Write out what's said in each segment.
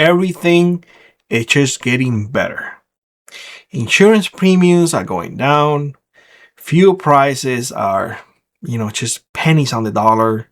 everything is just getting better. Insurance premiums are going down. Fuel prices are, just pennies on the dollar.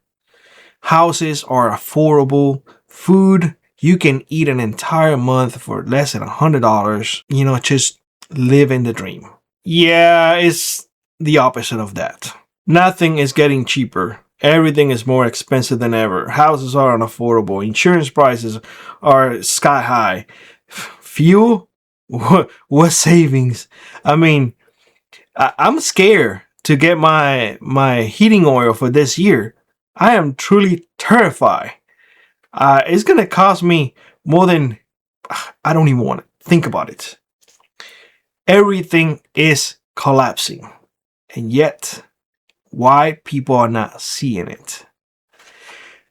Houses are affordable. Food, you can eat an entire month for less than $100. Just living the dream. Yeah, it's the opposite of that. Nothing is getting cheaper. Everything is more expensive than ever. Houses are unaffordable. Insurance prices are sky high. Fuel? What savings? I mean, I'm scared to get my heating oil for this year. I am truly terrified. It's going to cost me more than... I don't even want to think about it. Everything is collapsing. And yet, why people are not seeing it?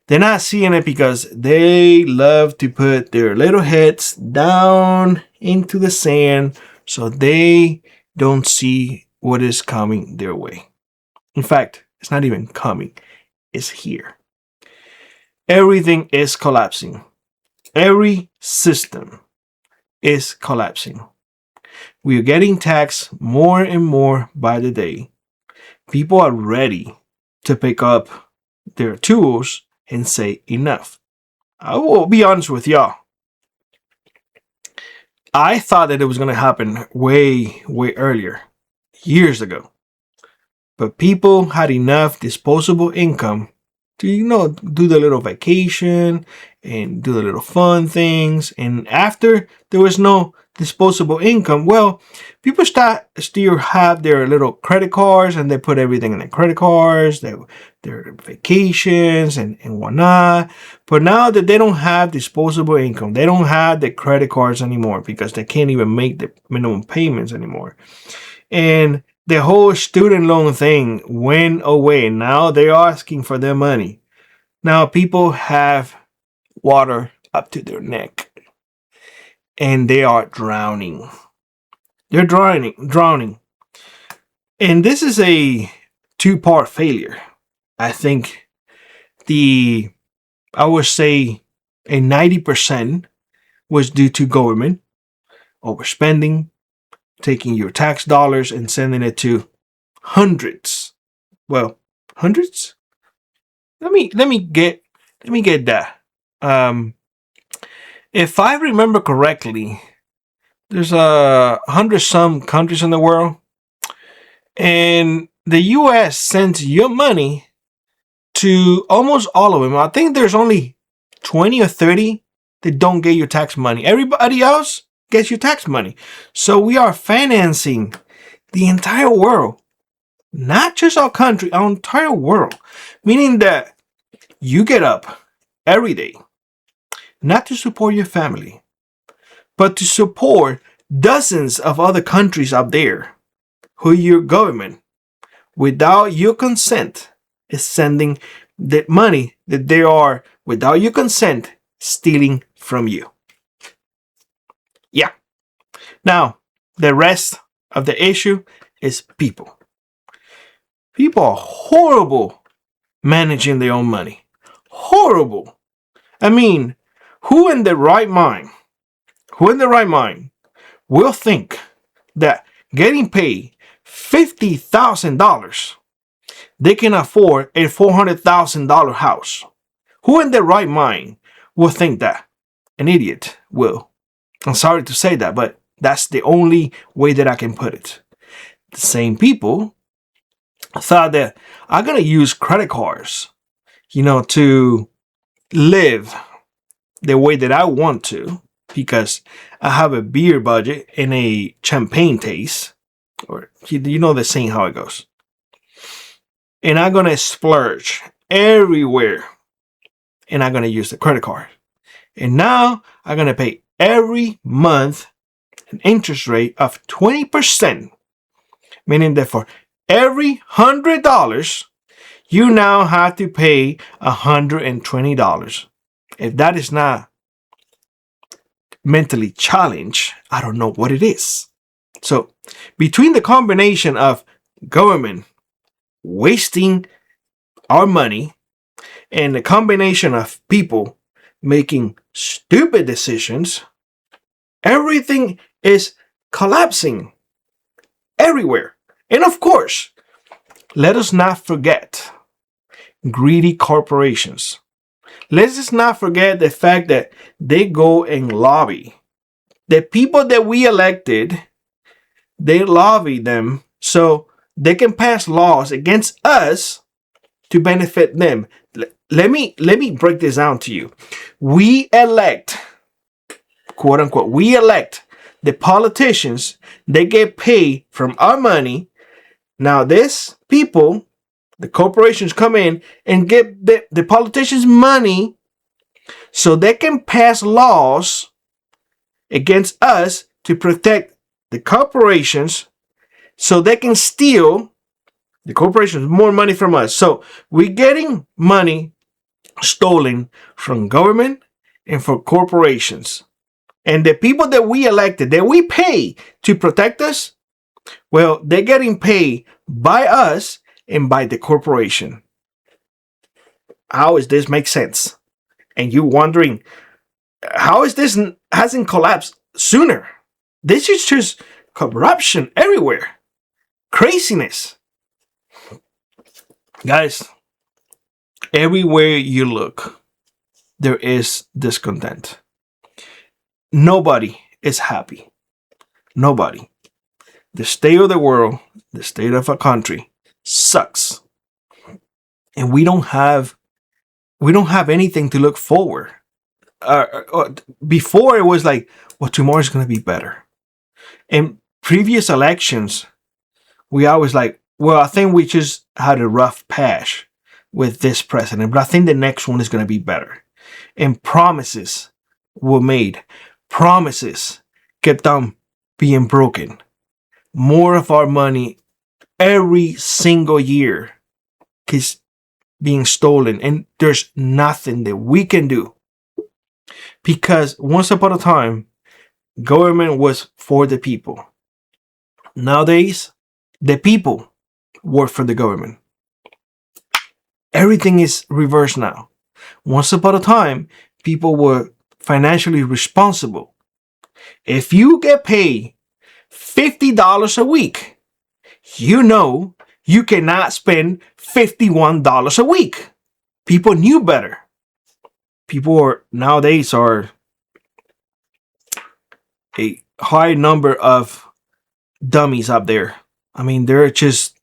They're not seeing it because they love to put their little heads down into the sand so they don't see what is coming their way. In fact, it's not even coming. It's here. Everything is collapsing. Every system is collapsing. We are getting taxed more and more by the day. People are ready to pick up their tools and say enough. I will be honest with y'all. I thought that it was going to happen way earlier, years ago. But people had enough disposable income to, do the little vacation and do the little fun things. And after there was no disposable income, well, people still have their little credit cards and they put everything in their credit cards, their vacations and whatnot. But now that they don't have disposable income, they don't have the credit cards anymore because they can't even make the minimum payments anymore. And the whole student loan thing went away. Now they're asking for their money. Now people have water up to their neck. And they are drowning. They're drowning. And this is a two-part failure. I think I would say a 90% was due to government overspending, taking your tax dollars and sending it to hundreds. Well, hundreds? Let me get that. If I remember correctly, there's 100 some countries in the world, and the U.S. sends your money to almost all of them. I think there's only 20 or 30 that don't get your tax money. Everybody else gets your tax money. So we are financing the entire world, not just our country, our entire world, meaning that you get up every day not to support your family, but to support dozens of other countries out there who your government, without your consent, is sending the money that they are, without your consent, stealing from you. Yeah. Now, the rest of the issue is people. People are horrible managing their own money. Horrible. I mean, who in the right mind will think that getting paid $50,000, they can afford a $400,000 house? Who in their right mind will think that? An idiot will. I'm sorry to say that, but that's the only way that I can put it. The same people thought that I'm going to use credit cards, to live the way that I want to, because I have a beer budget and a champagne taste, or the saying how it goes. And I'm going to splurge everywhere, and I'm going to use the credit card. And now I'm going to pay every month an interest rate of 20%, meaning that for every $100, you now have to pay $120. If that is not mentally challenged, I don't know what it is. So between the combination of government wasting our money and the combination of people making stupid decisions, everything is collapsing everywhere. And of course, let us not forget greedy corporations. Let's just not forget the fact that they go and lobby. The people that we elected, they lobby them so they can pass laws against us to benefit them. Let me break this down to you. We elect, quote unquote, we elect the politicians. They get paid from our money. Now this people, the corporations, come in and get the politicians money so they can pass laws against us to protect the corporations, so they can steal the corporations more money from us. So we're getting money stolen from government and for corporations. And the people that we elected, that we pay to protect us, well, they're getting paid by us and by the corporation. How does this make sense? And you wondering, how is this hasn't collapsed sooner? This is just corruption everywhere. Craziness. Guys, everywhere you look, there is discontent. Nobody is happy. Nobody. The state of the world, the state of a country sucks. And we don't have anything to look forward. Before it was like, well, tomorrow's going to be better. In previous elections, we always like, well, I think we just had a rough patch with this president, but I think the next one is going to be better. And promises were made. Promises kept on being broken. More of our money every single year is being stolen, and there's nothing that we can do. Because once upon a time, government was for the people. Nowadays, the people work for the government. Everything is reversed now. Once upon a time, people were financially responsible. If you get paid $50 a week, you know you cannot spend $51 a week. People knew better. People nowadays are a high number of dummies up there. I mean, they're just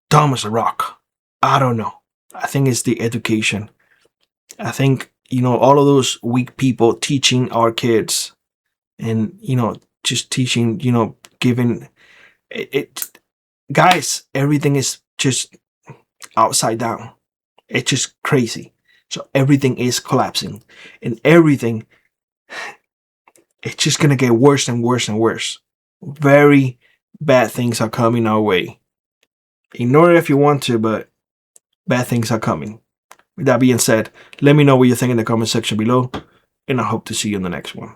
dumb as a rock. I don't know. I think it's the education. I think, all of those weak people teaching our kids and, just teaching, giving it. Guys, everything is just upside down. It's just crazy. So everything is collapsing, and everything, it's just going to get worse and worse and worse. Very bad things are coming our way. Ignore it if you want to, but bad things are coming. With that being said, let me know what you think in the comment section below, and I hope to see you in the next one.